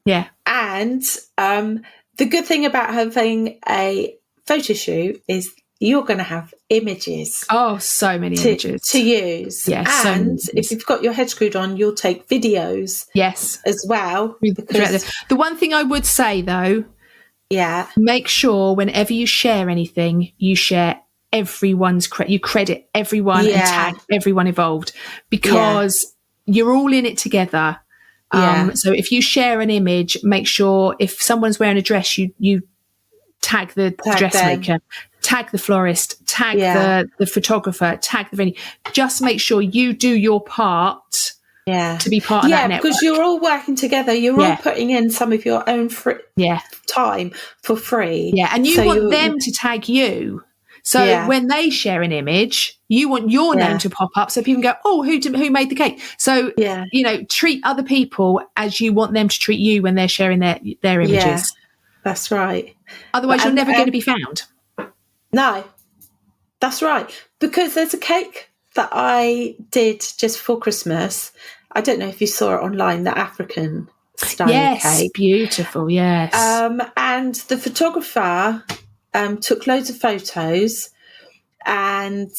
B: Yeah.
A: And the good thing about having a photo shoot is you're going to have images.
B: Oh, so many images.
A: To use.
B: Yes.
A: And if you've got your head screwed on, you'll take videos.
B: Yes.
A: As well.
B: Because the one thing I would say, though, make sure whenever you share anything, you share everyone's you credit everyone and tag everyone involved, because you're all in it together. So if you share an image, make sure if someone's wearing a dress, you tag the dressmaker, tag the florist, tag the photographer, tag the venue. Just make sure you do your part to be part of that network. Because
A: you're all working together. You're all putting in some of your own time for free.
B: Yeah, and you want them to tag you. So when they share an image, you want your name to pop up so people can go, oh, who made the cake? So, you know, treat other people as you want them to treat you when they're sharing their images.
A: Yeah, that's right.
B: Otherwise, you're never going to be found.
A: No, that's right. Because there's a cake that I did just before Christmas. I don't know if you saw it online, the African style cake.
B: Yes, beautiful, yes.
A: And the photographer took loads of photos, and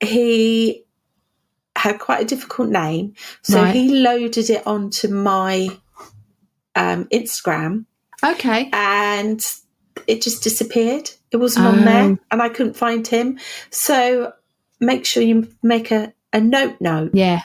A: he had quite a difficult name. So he loaded it onto my Instagram.
B: Okay.
A: And it just disappeared. It wasn't on there, and I couldn't find him. So make sure you make a note.
B: Yeah.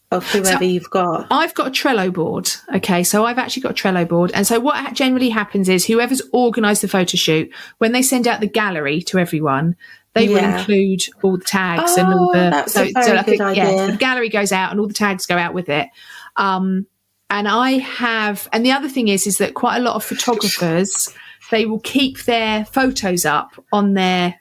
A: Of whoever you've got.
B: I've got a Trello board. Okay, so I've actually got a Trello board. And so what generally happens is whoever's organised the photo shoot, when they send out the gallery to everyone, they will include all the tags and all the.
A: That's a very good idea.
B: Yeah, the gallery goes out and all the tags go out with it. And the other thing is that quite a lot of photographers, they will keep their photos up on their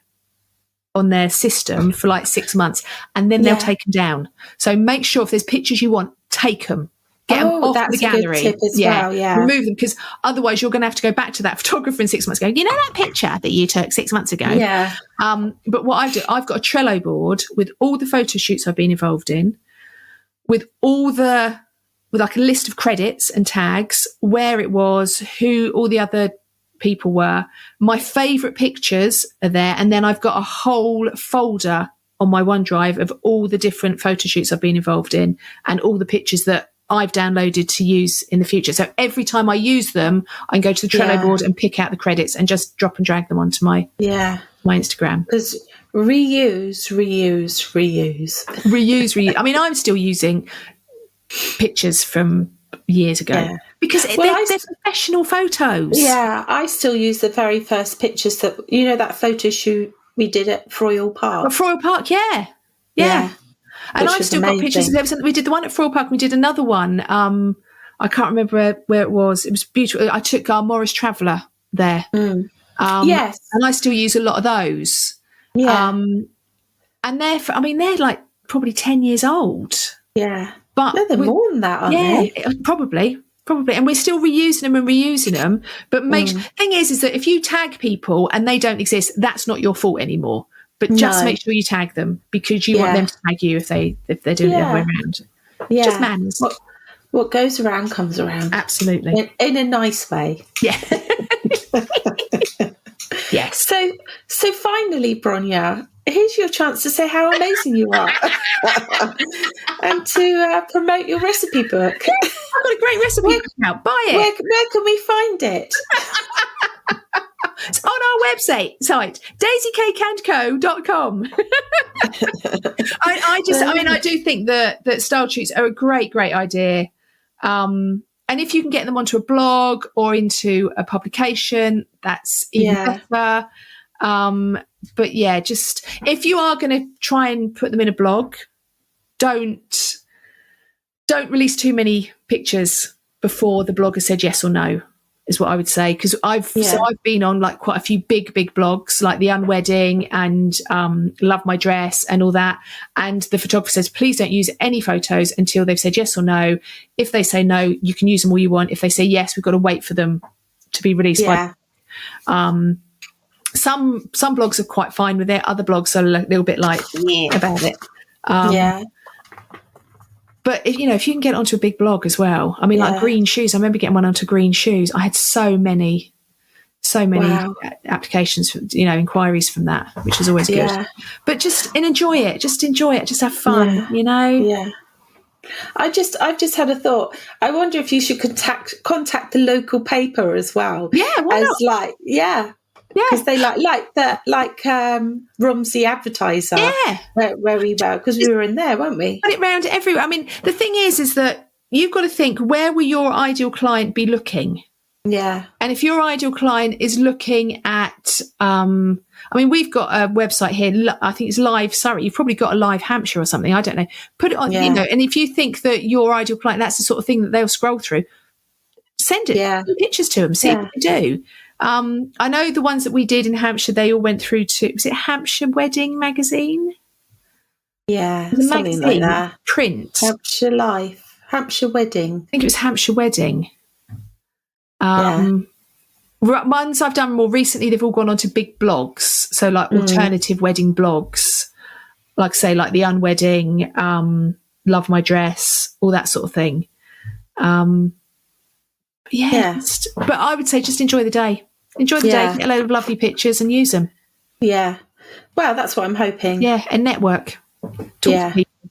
B: system for like 6 months, and then they'll take them down. So make sure if there's pictures you want, take them. Get them off the gallery.
A: Good tip as well,
B: remove them, because otherwise you're going to have to go back to that photographer in 6 months going, you know that picture that you took 6 months ago?
A: Yeah.
B: But what I do, I've got a Trello board with all the photo shoots I've been involved in, with like a list of credits and tags, where it was, who all the other people were. My favourite pictures are there, and then I've got a whole folder on my OneDrive of all the different photo shoots I've been involved in and all the pictures that I've downloaded to use in the future. So every time I use them, I can go to the Trello board and pick out the credits and just drop and drag them onto my Instagram.
A: Because reuse.
B: I mean, I'm still using pictures from years ago because they're professional photos.
A: Yeah, I still use the very first pictures that, you know, that photo shoot we did at Froyle Park.
B: Froyle Park, yeah. And I've still got pictures. We did the one at Froyle Park. We did another one. I can't remember where it was. It was beautiful. I took our Morris Traveller there.
A: Yes.
B: And I still use a lot of those.
A: Yeah.
B: And they're like probably 10 years old.
A: Yeah.
B: But
A: no, they're more than that, aren't they?
B: Probably. And we're still reusing them and reusing them. But thing is that if you tag people and they don't exist, that's not your fault anymore. But just make sure you tag them, because you want them to tag you if they're doing it the other way around.
A: Yeah.
B: Just manners.
A: What goes around comes around.
B: Absolutely.
A: In a nice way.
B: Yeah. Yes.
A: So finally, Bronya, here's your chance to say how amazing you are and to promote your recipe book.
B: I've got a great recipe book out. Buy it.
A: Where can we find it?
B: It's on our website, daisycakeandco.com. I do think that style shoots are a great idea. And if you can get them onto a blog or into a publication, that's even better. But yeah, just if you are going to try and put them in a blog, don't release too many pictures before the blogger said yes or no, is what I would say. Because I've been on like quite a few big blogs, like the Unwedding and Love My Dress and all that. And the photographer says, please don't use any photos until they've said yes or no. If they say no, you can use them all you want. If they say yes, we've got to wait for them to be released. Some blogs are quite fine with it. Other blogs are a little bit like about it. But if you can get onto a big blog as well. I mean, like Green Shoes. I remember getting one onto Green Shoes. I had so many applications, inquiries from that, which is always good. But just enjoy it. Just have fun.
A: Yeah. I've just had a thought. I wonder if you should contact the local paper as well.
B: Yeah, why not?
A: Because they like Romsey Advertiser.
B: Yeah,
A: where we were, because we were in there, weren't we?
B: Put it round everywhere. I mean, the thing is that you've got to think, where will your ideal client be looking?
A: Yeah.
B: And if your ideal client is looking at, we've got a website here. I think it's Live Surrey. You've probably got a Live Hampshire or something. I don't know. Put it on, and if you think that your ideal client, that's the sort of thing that they'll scroll through, send pictures to them, see what they do. I know the ones that we did in Hampshire, they all went through to, was it Hampshire Wedding magazine?
A: Yeah, something like that.
B: Print.
A: Hampshire Life, Hampshire Wedding.
B: I think it was Hampshire Wedding. Ones I've done more recently, they've all gone on to big blogs. So like alternative wedding blogs, like say like the Unwedding, Love My Dress, all that sort of thing. But I would say just enjoy the day. Enjoy the day, get a load of lovely pictures and use them. Yeah.
A: Well, that's what I'm hoping.
B: Yeah, and network. Talk to people.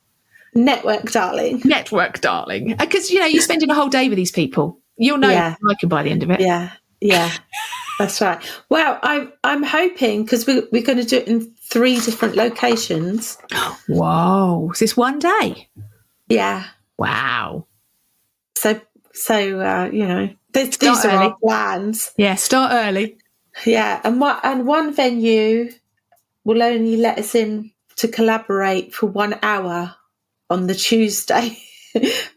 A: Network, darling.
B: Network, darling. Because, you're spending a whole day with these people. You'll know what you like them by the end of it.
A: Yeah, that's right. Well, I'm hoping, because we're going to do it in 3 different locations.
B: Whoa. Is this one day?
A: Yeah.
B: Wow.
A: So these are our plans.
B: Yeah, start early.
A: Yeah, and one venue will only let us in to collaborate for 1 hour on the Tuesday,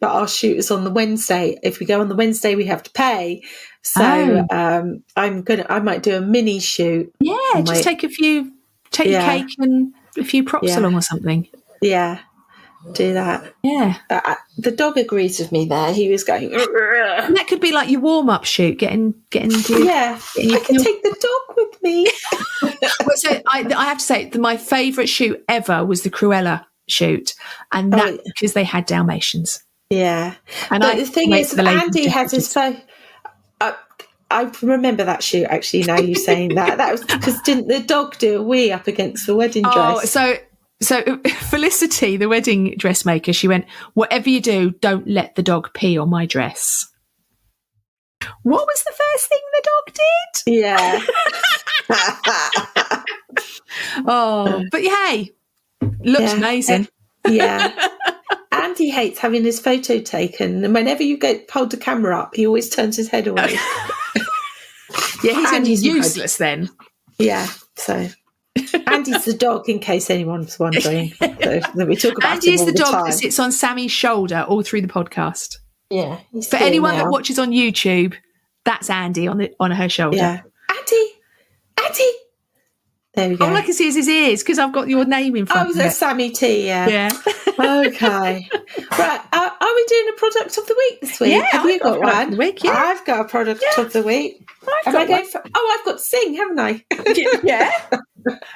A: but our shoot is on the Wednesday. If we go on the Wednesday, we have to pay. So I might do a mini shoot.
B: Yeah, just take your cake and a few props along or something.
A: Yeah. Do that.
B: Yeah.
A: The dog agrees with me there. He was going.
B: And that could be like your warm-up shoot. I can take
A: the dog with me.
B: So I have to say, my favourite shoot ever was the Cruella shoot, and that because they had Dalmatians.
A: Yeah.
B: And
A: the thing is, Andy has his phone. I remember that shoot, actually, now you saying that. That was because didn't the dog do a wee up against the wedding dress?
B: So Felicity, the wedding dressmaker, she went, whatever you do, don't let the dog pee on my dress. What was the first thing the dog did?
A: Yeah.
B: But hey, looks amazing.
A: Yeah. Andy hates having his photo taken, and whenever you hold the camera up, he always turns his head away.
B: Andy's useless then.
A: Yeah, so... Andy's the dog, in case anyone's wondering. So we talk about
B: Andy is the dog
A: time.
B: that sits on Sammie's shoulder all through the podcast.
A: Yeah.
B: For anyone that watches on YouTube, that's Andy on her shoulder.
A: Yeah. Andy. There we go.
B: All I can see is his ears because I've got your name in front of it.
A: Oh, Sammie T,
B: Yeah.
A: Okay. Right. Are we doing a product of the week this week?
B: Yeah.
A: Have you got one?
B: Of the week, yeah.
A: I've got a product of the week.
B: I've got
A: to sing, haven't I?
B: Yeah.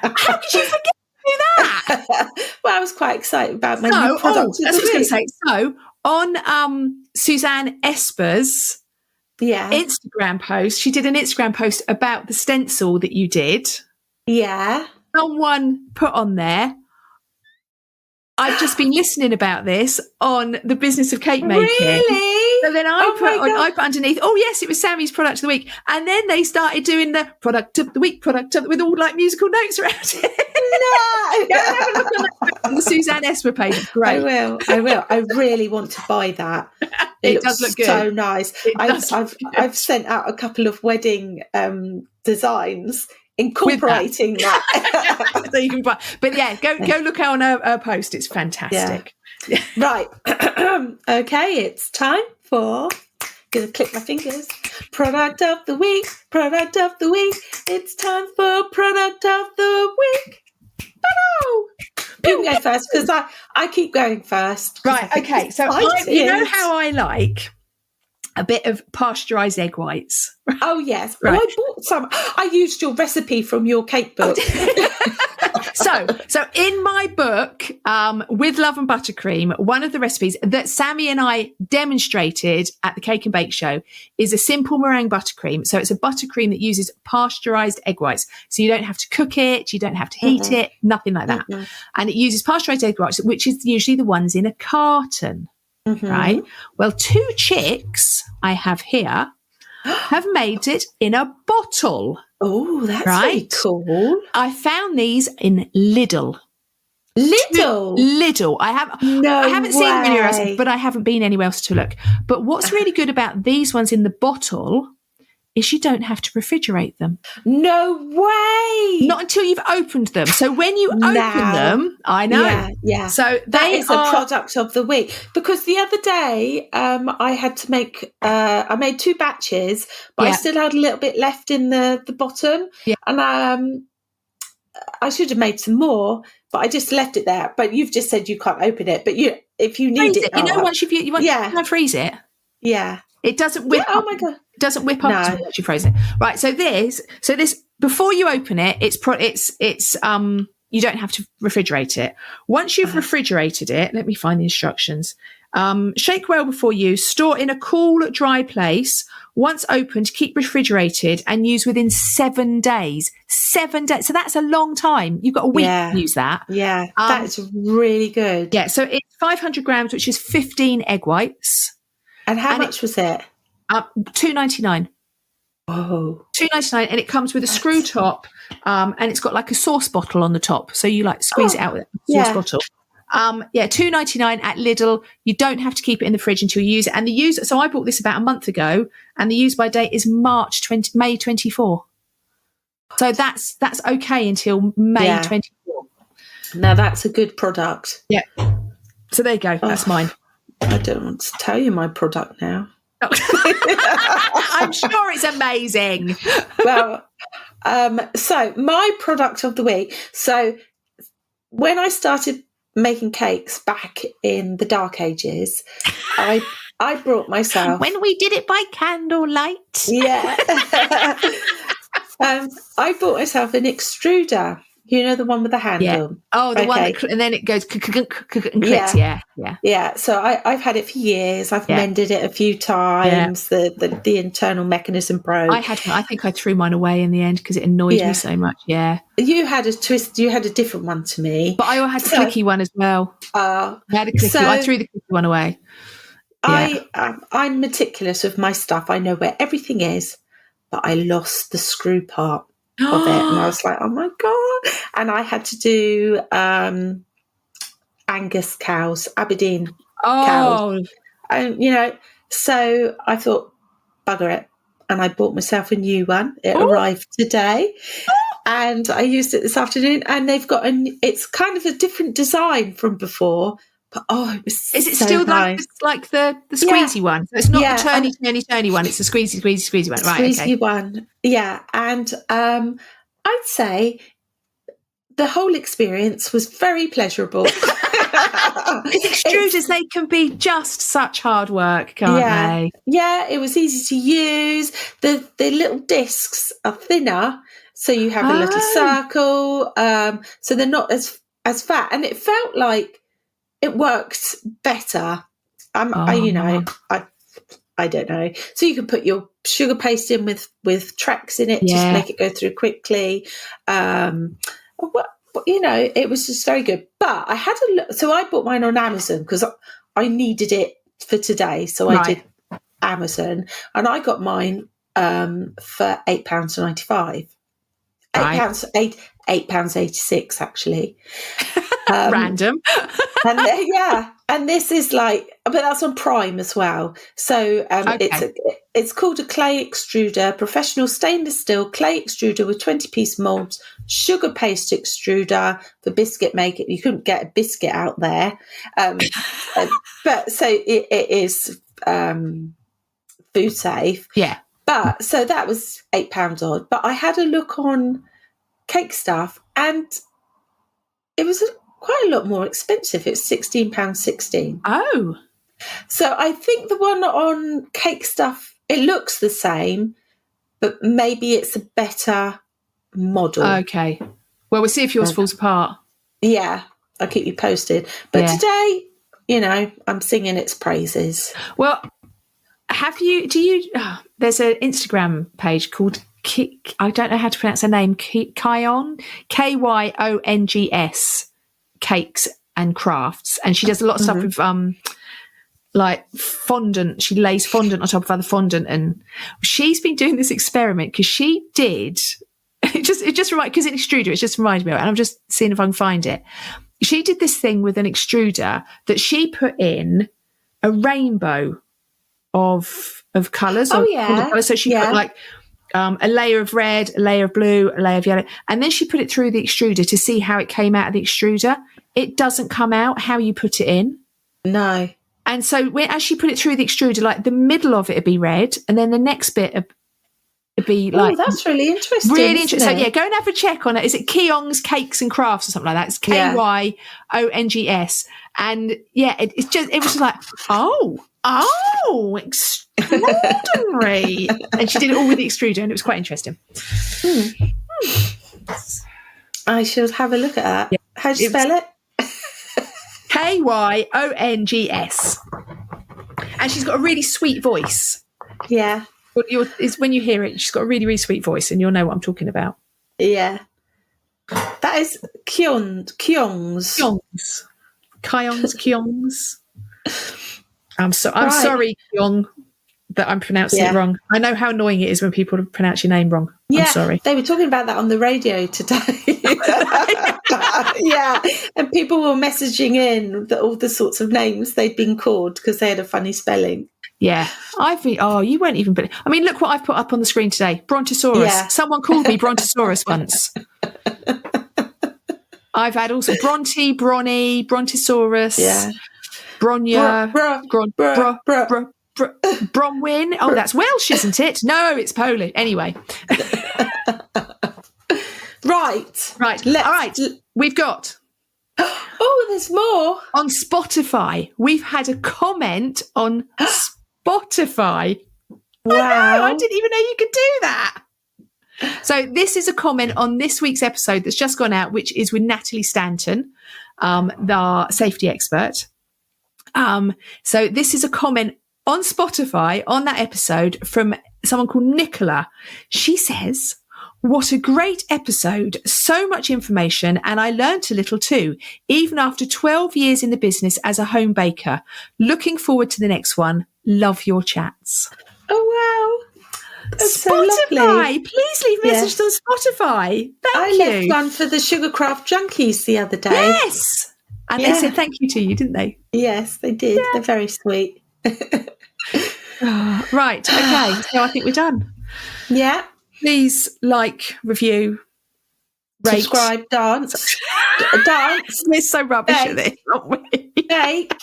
B: How could you forget to do that?
A: Well, I was quite excited about my new product.
B: That's what I was going to say. So on Suzanne Esper's Instagram post, she did an Instagram post about the stencil that you did.
A: Yeah.
B: Someone put on there, I've just been listening about this on the business of cake making.
A: Really?
B: So then I put underneath, yes, it was Sammie's product of the week. And then they started doing the product of the week with all like musical notes around it.
A: no.
B: Go and have a look on the Suzanne Esper page. It's great.
A: I will. I really want to buy that.
B: It does look good.
A: So nice. I've sent out a couple of wedding designs incorporating that.
B: So you can buy. But yeah, go look on her post. It's fantastic.
A: Yeah. Right. Okay, it's time for. Gonna click my fingers. Product of the week. Product of the week. It's time for product of the week. Hello. You can go first because I keep going first.
B: Right. Okay. So you know how I like a bit of pasteurised egg whites.
A: Oh yes.
B: Right.
A: Oh, I bought some. I used your recipe from your cake book.
B: So in my book, With Love and Buttercream, one of the recipes that Sammie and I demonstrated at the Cake and Bake Show is a simple meringue buttercream. So it's a buttercream that uses pasteurized egg whites. So you don't have to cook it, you don't have to heat it, nothing like that. And it uses pasteurized egg whites, which is usually the ones in a carton, right? Well, 2 chicks I have here have made it in a bottle.
A: Oh, that's really cool.
B: I found these in Lidl.
A: Lidl.
B: I haven't seen them anywhere else, but I haven't been anywhere else to look. But what's really good about these ones in the bottle is you don't have to refrigerate them.
A: No way.
B: Not until you've opened them. So when you open them, I know.
A: Yeah.
B: So
A: that is a product of the week. Because the other day, I had to make. I made 2 batches, but I still had a little bit left in the bottom. Yeah. And I should have made some more, but I just left it there. But you've just said you can't open it. But if you need it,
B: once you want to freeze it.
A: Yeah.
B: It doesn't whip up.
A: Oh my God.
B: It doesn't whip up once you froze it. Right. So this before you open it, it's you don't have to refrigerate it. Once you've refrigerated it, let me find the instructions. Shake well before use, store in a cool, dry place. Once opened, keep refrigerated and use within 7 days. 7 days. So that's a long time. You've got a week to use that.
A: Yeah. That's really good.
B: Yeah. So it's 500 grams, which is 15 egg whites.
A: And how much was it?
B: $2.99.
A: Oh,
B: $2.99, and it comes with a screw top, and it's got like a sauce bottle on the top, so you like squeeze it out with a sauce bottle. $2.99 at Lidl. You don't have to keep it in the fridge until you use it. And so I bought this about a month ago, and the use by date is May 24. So that's okay until May 24.
A: Now that's a good product.
B: Yeah. So there you go. That's mine.
A: I don't want to tell you my product now.
B: I'm sure it's amazing.
A: Well, so my product of the week. So when I started making cakes back in the dark ages, I brought myself.
B: When we did it by candlelight.
A: Yeah. I bought myself an extruder. You know, the one with the handle.
B: Yeah. Oh, the one that, and then it goes and clicks. Yeah.
A: So I've had it for years. I've mended it a few times. The internal mechanism broke.
B: I think I threw mine away in the end because it annoyed me so much. Yeah.
A: You had a twist. You had a different one to me.
B: But I had the clicky one as well. I had a clicky. I threw the clicky one away.
A: Yeah. I'm meticulous with my stuff. I know where everything is, but I lost the screw part of it, and I was like, oh my God. And I had to do Angus cows, Aberdeen cows, and so I thought, bugger it, and I bought myself a new one. It arrived today, and I used it this afternoon, and they've got it's kind of a different design from before, but it was
B: is it
A: so
B: still
A: nice.
B: like the squeezy one? So it's not the turny one, it's the squeezy one, right?
A: Squeezy one, and I'd say the whole experience was very pleasurable.
B: Extruders, they can be just such hard work, can't they?
A: Yeah, it was easy to use. The little discs are thinner, so you have a little circle, so they're not as fat, and it felt like it worked better. I don't know. So you can put your sugar paste in with tracks in it, just make it go through quickly. It was just very good. But I had a look. So I bought mine on Amazon because I needed it for today. So I did Amazon, and I got mine for £8.95. £8, £8.86 actually.
B: Random.
A: And this is like, but that's on Prime as well. So it's called a clay extruder, professional stainless steel clay extruder with 20-piece molds, sugar paste extruder for biscuit making. You couldn't get a biscuit out there, but so it is food safe.
B: Yeah.
A: But so that was £8 odd. But I had a look on Cake Stuff, and it was quite a lot more expensive. It's £16.16.
B: Oh.
A: So I think the one on Cake Stuff, it looks the same, but maybe it's a better model.
B: Okay. Well, we'll see if yours falls apart.
A: Yeah, I'll keep you posted. But today, I'm singing its praises.
B: Well, there's an Instagram page called, I don't know how to pronounce her name, Kyon, Kyongs, Cakes and Crafts. And she does a lot of stuff with like fondant. She lays fondant on top of other fondant, and she's been doing this experiment because she did it just reminded, because it extruder, it just reminded me of it, and I'm just seeing if I can find it. She did this thing with an extruder that she put in a rainbow of colours. Colours. So she put like a layer of red, a layer of blue, a layer of yellow, and then she put it through the extruder to see how it came out of the extruder. It doesn't come out how you put it in.
A: No.
B: And so as she put it through the extruder, like the middle of it would be red, and then the next bit would be like...
A: Oh, that's really interesting.
B: Really interesting. So, yeah, go and have a check on it. Is it Kyongs, Cakes and Crafts or something like that? It's Kyongs. And, yeah, it was just like, extraordinary. And she did it all with the extruder, and it was quite interesting.
A: I should have a look at that. Yeah. How do you spell it?
B: Kyongs. And she's got a really sweet voice.
A: Yeah.
B: But it's when you hear it, she's got a really, really sweet voice, and you'll know what I'm talking about.
A: Yeah. That is Kyongs.
B: Kyongs. I'm sorry, Kyong, that I'm pronouncing it wrong. I know how annoying it is when people pronounce your name wrong. I'm sorry.
A: They were talking about that on the radio today. Yeah. And people were messaging in all the sorts of names they'd been called because they had a funny spelling.
B: Yeah. You weren't even... I mean, look what I've put up on the screen today. Brontosaurus. Yeah. Someone called me Brontosaurus once. I've had also Bronte, Bronny, Brontosaurus, Bronya, Bronwyn. Oh, that's Welsh, isn't it? No, it's Polish. Anyway.
A: Right.
B: All right. We've got...
A: Oh, there's more.
B: On Spotify. We've had a comment on Spotify.
A: Wow.
B: I didn't even know you could do that. So this is a comment on this week's episode that's just gone out, which is with Natalie Stanton, the safety expert. So this is a comment on Spotify on that episode from someone called Nicola. She says, "What a great episode. So much information, and I learnt a little too, even after 12 years in the business as a home baker. Looking forward to the next one. Love your chats."
A: Oh, wow. That's
B: Spotify.
A: So lovely.
B: Please leave messages on Spotify. Thank you.
A: I left one for the Sugarcraft Junkies the other day.
B: Yes. And they said thank you to you, didn't they?
A: Yes, they did. Yeah. They're very sweet.
B: Right. Okay. So I think we're done.
A: Yeah.
B: Please like, review, rate,
A: subscribe, dance. Dance.
B: We're so rubbish at this, aren't we?
A: Bake.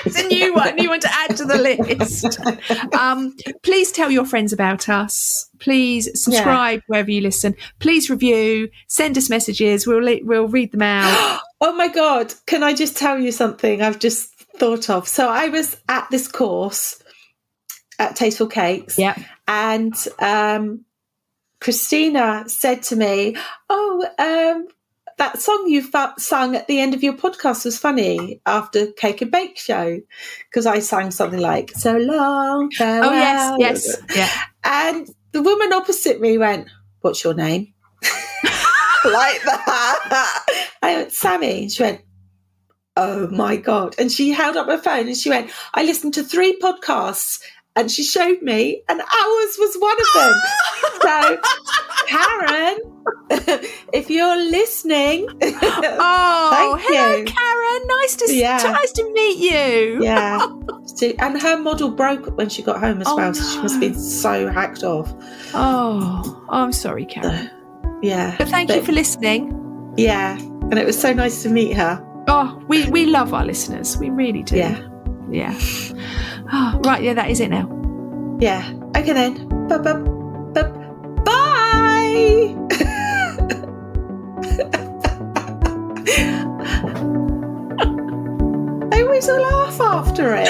B: It's a new one to add to the list. Please tell your friends about us. Please subscribe wherever you listen. Please review. Send us messages. We'll read them out.
A: Oh my God. Can I just tell you something I've just thought of? So I was at this course at Tasteful Cakes.
B: Yeah.
A: And Christina said to me, that song you sung at the end of your podcast was funny after Cake and Bake Show, because I sang something like "So Long, Farewell."
B: Oh yes, yeah.
A: And the woman opposite me went, "What's your name?" Like that. I went, "Sammie." She went, "Oh my God!" And she held up her phone and she went, "I listened to 3 podcasts." And she showed me, and ours was one of them. So Karen, if you're listening,
B: hello,
A: you.
B: Karen. Nice to meet you.
A: Yeah. And her model broke when she got home as well, so she must have been so hacked off.
B: Oh, I'm sorry, Karen.
A: Yeah.
B: But thank you for listening.
A: Yeah. And it was so nice to meet her.
B: Oh, we love our listeners. We really do.
A: Yeah.
B: Yeah. Oh, right. Yeah, that is it now.
A: Yeah. Okay then. Bye. I always laugh after it.